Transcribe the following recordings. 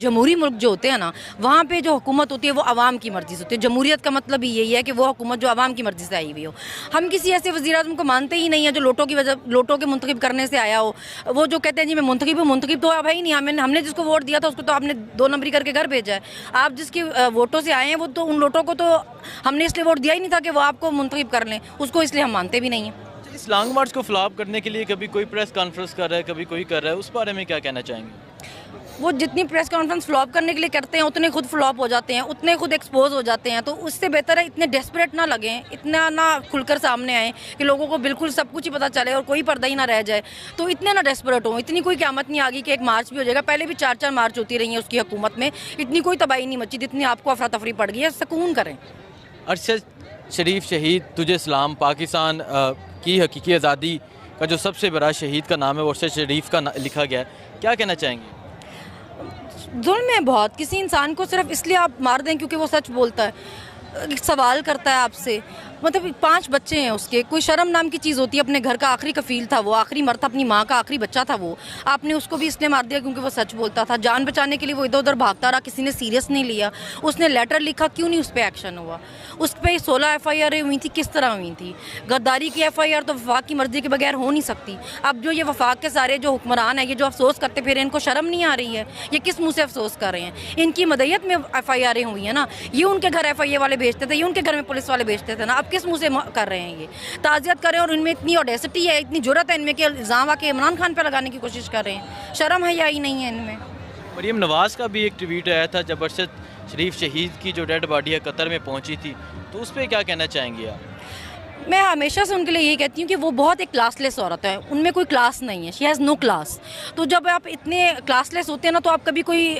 जमहूरी मुल्क जो होते हैं ना, वहाँ पे जो हुकूमत होती है वो आवाम की मर्ज़ी से होती है। जमहूरियत का मतलब ही यही है कि वो हुकूमत जो आवाम की मर्ज़ी से आई हुई हो। हम किसी ऐसे वज़ीर-ए-आज़म को मानते ही नहीं है जो लोटों के मुंतखब करने से आया हो। वो जो कहते हैं जी मैं मुंतखब हूँ, मुंतखब तो है ही नहीं। हमने जिसको वोट दिया था उसको तो आपने 2 नंबरी करके घर भेजा है। आप जिसकी वोटों से आए हैं वो तो उन लोटों को तो हमने इसलिए वोट दिया ही नहीं था कि वो आपको मुंतखब कर लें, उसको इसलिए हम मानते भी नहीं हैं। इस लॉन्ग मार्च को फ्लॉप करने के लिए कभी कोई प्रेस कॉन्फ्रेंस कर रहा है, कभी कोई कर रहा है, उस बारे में क्या कहना चाहेंगे? वो जितनी प्रेस कॉन्फ्रेंस फ्लॉप करने के लिए करते हैं उतने खुद फ्लॉप हो जाते हैं, उतने खुद एक्सपोज हो जाते हैं। तो उससे बेहतर है इतने डेस्परेट ना लगें, इतना ना खुलकर सामने आए कि लोगों को बिल्कुल सब कुछ ही पता चले और कोई पर्दा ही ना रह जाए। तो इतने ना डेस्परेट हो, इतनी कोई क़यामत नहीं आ गई कि एक मार्च भी हो जाएगा। पहले भी 4-4 मार्च होती रही हैं उसकी हुकूमत में, इतनी कोई तबाही नहीं मची जितनी आपको अफरा तफरी पड़ गई है। सुकून करें। अरशद शरीफ शहीद तुझे सलाम। पाकिस्तान की हकीकी आज़ादी का जो सबसे बड़ा शहीद का नाम है वो अरशद शरीफ का लिखा गया है, क्या कहना चाहेंगे? जुल्म है बहुत, किसी इंसान को सिर्फ इसलिए आप मार दें क्योंकि वो सच बोलता है, सवाल करता है आपसे। मतलब 5 बच्चे हैं उसके, कोई शर्म नाम की चीज़ होती है। अपने घर का आखिरी कफील था वो, आखिरी मर्द था, अपनी माँ का आखिरी बच्चा था वो। आपने उसको भी इसलिए मार दिया क्योंकि वो सच बोलता था। जान बचाने के लिए वो इधर उधर भागता रहा, किसी ने सीरियस नहीं लिया। उसने लेटर लिखा, क्यों नहीं उस पर एक्शन हुआ? उस पर 16 FIR हुई थी, किस तरह हुई थी? गद्दारी की FIR तो वफाक की मर्जी के बगैर हो नहीं सकती। अब जो ये वफाक के सारे जो हुक्मरान हैं, ये जो अफसोस करते फिर इनको शर्म नहीं आ रही है? ये किस मुँह से अफसोस कर रहे हैं? इनकी मदयत में FIR हुई है ना, ये उनके घर FIA वाले भेजते थे, ये उनके घर में पुलिस वाले भेजते थे ना। अब किस मुँह से कर रहे हैं? ये ताज़ियत करें और इनमें इतनी ऑडेसिटी है, इतनी जुर्रत है इनमें कि इल्ज़ाम आके इमरान खान पे लगाने की कोशिश कर रहे हैं। शर्म है या ही नहीं है इनमें? मरीम नवाज़ का भी एक ट्वीट आया था जब अरशद शरीफ शहीद की जो डेड बॉडी है कतर में पहुंची थी, तो उस पर क्या कहना चाहेंगे आप? मैं हमेशा से उनके लिए यही कहती हूँ कि वो बहुत एक क्लासलेस औरत है, उनमें कोई क्लास नहीं है। She has no class. तो जब आप इतने क्लासलेस होते हैं ना, तो आप कभी कोई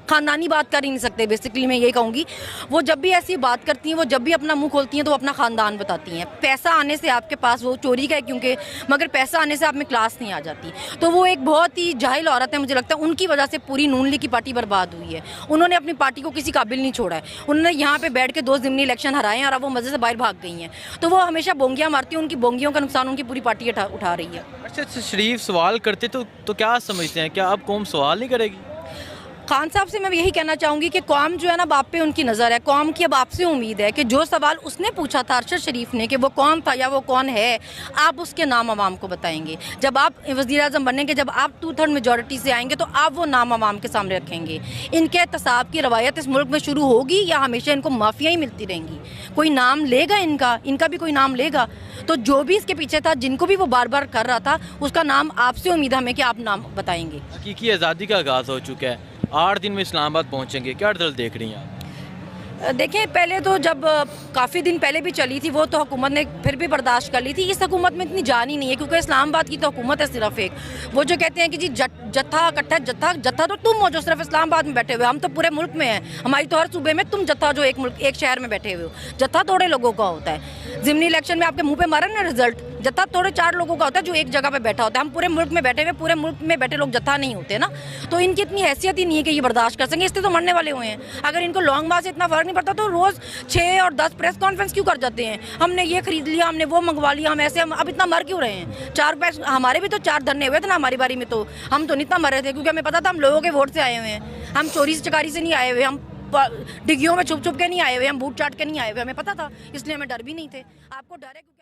ख़ानदानी बात कर ही नहीं सकते। बेसिकली मैं यही कहूँगी, वो जब भी ऐसी बात करती हैं, वो जब भी अपना मुंह खोलती हैं तो वो अपना ख़ानदान बताती हैं। पैसा आने से आपके पास, वो चोरी का है क्योंकि, मगर पैसा आने से आप में क्लास नहीं आ जाती। तो वो एक बहुत ही जाहिल औरत है। मुझे लगता है उनकी वजह से पूरी नून लीग की पार्टी बर्बाद हुई है। उन्होंने अपनी पार्टी को किसी काबिल नहीं छोड़ा है। उन्होंने यहाँ पर बैठ के 2 ज़िमनी इलेक्शन हराए हैं और अब वो मज़े से बाहर भाग गई हैं। तो वो हमेशा बोंगियाँ मारती हैं, उनकी बोंगियों का नुकसान उनकी पूरी पार्टी उठा रही है। अरशद शरीफ सवाल करते तो क्या समझते हैं, क्या अब कौम सवाल नहीं करेगी? खान साहब से मैं यही कहना चाहूँगी कि कौम जो है ना, बाप पे उनकी नज़र है। कौम की अब आपसे उम्मीद है कि जो सवाल उसने पूछा था अरशद शरीफ ने, कि वो कौन था या वो कौन है, आप उसके नाम अवाम को बताएंगे। जब आप वज़ीर-ए-आज़म बनेंगे, जब आप 2/3 मेजॉरिटी से आएंगे, तो आप वो नाम अवाम के सामने रखेंगे। इनके एहतसाब की रवायत इस मुल्क में शुरू होगी या हमेशा इनको माफिया ही मिलती रहेंगी? कोई नाम लेगा इनका भी कोई नाम लेगा। तो जो भी इसके पीछे था, जिनको भी वो बार बार कर रहा था, उसका नाम आपसे उम्मीद है हमें कि आप नाम बताएंगे। हकीकी आज़ादी का आगाज़ हो चुका है, 8 दिन में इस्लामाबाद पहुंचेंगे, क्या रिजल्ट देख रही हैं आप? देखें, पहले तो जब काफ़ी दिन पहले भी चली थी वो, तो हुकूमत ने फिर भी बर्दाश्त कर ली थी। इस हुकूमत में इतनी जान ही नहीं है, क्योंकि इस्लामाबाद की तो हुकूमत है सिर्फ एक। वो जो कहते हैं कि जी जत्था इकट्ठा, जत्था तो तुम हो जो सिर्फ इस्लामाबाद में बैठे हुए, हम तो पूरे मुल्क में हैं। हमारी तो हर सूबे में तुम जत्था जो एक शहर में बैठे हुए हो। जत्था थोड़े लोगों का होता है। ज़िमनी इलेक्शन में आपके मुँह पे मारा ना रिजल्ट, जत्था थोड़े 4 लोगों का होता है जो एक जगह पे बैठा होता है। हम पूरे मुल्क में बैठे हुए, पूरे मुल्क में बैठे लोग जत्था नहीं होते ना। तो इनकी इतनी हैसियत ही नहीं है कि ये बर्दाश्त कर सकें, इसलिए तो मरने वाले हुए हैं। अगर इनको लॉन्ग मार्च से इतना फ़र्क नहीं पड़ता तो रोज़ 6 और 10 प्रेस कॉन्फ्रेंस क्यों कर जाते हैं? हमने ये खरीद लिया, हमने वो मंगवा लिया, हम अब इतना मर क्यों रहे हैं? 4 पैस हमारे भी तो 4 धरने हुए थे ना हमारी बारी में, तो हम तो नहीं इतना मर रहे थे, क्योंकि हमें पता था हम लोगों के वोट से आए हुए हैं। हम चोरी से चकारी से नहीं आए हुए, हम डिग्गियों में छुप छुप के नहीं आए हुए, हम बूट चाट के नहीं आए हुए, हमें पता था, इसलिए हमें डर भी नहीं थे। आपको डर है क्योंकि